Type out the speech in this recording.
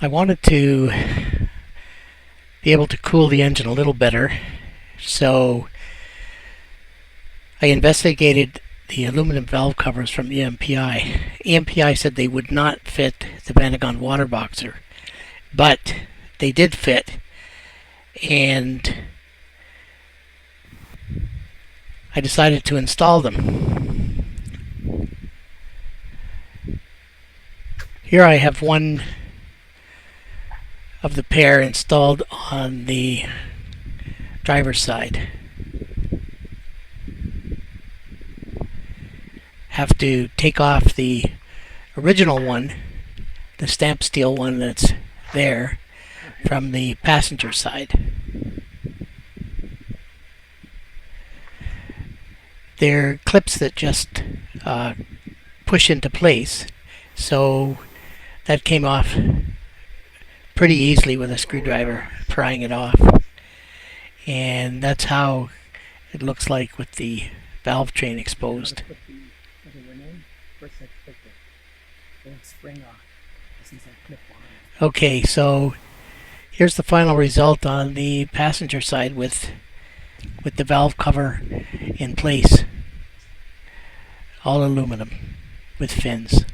I wanted to be able to cool the engine a little better, so I investigated the aluminum valve covers from EMPI. EMPI said they would not fit the Vanagon Waterboxer, but they did fit, and I decided to install them. Here I have one of the pair installed on the driver's side. Have to take off the original one, the stamp steel one that's there, from the passenger side. They're clips that just push into place, so that came off pretty easily with a screwdriver, prying it off. And that's how it looks like with the valve train exposed. Okay, so here's the final result on the passenger side with the valve cover in place. All aluminum with fins.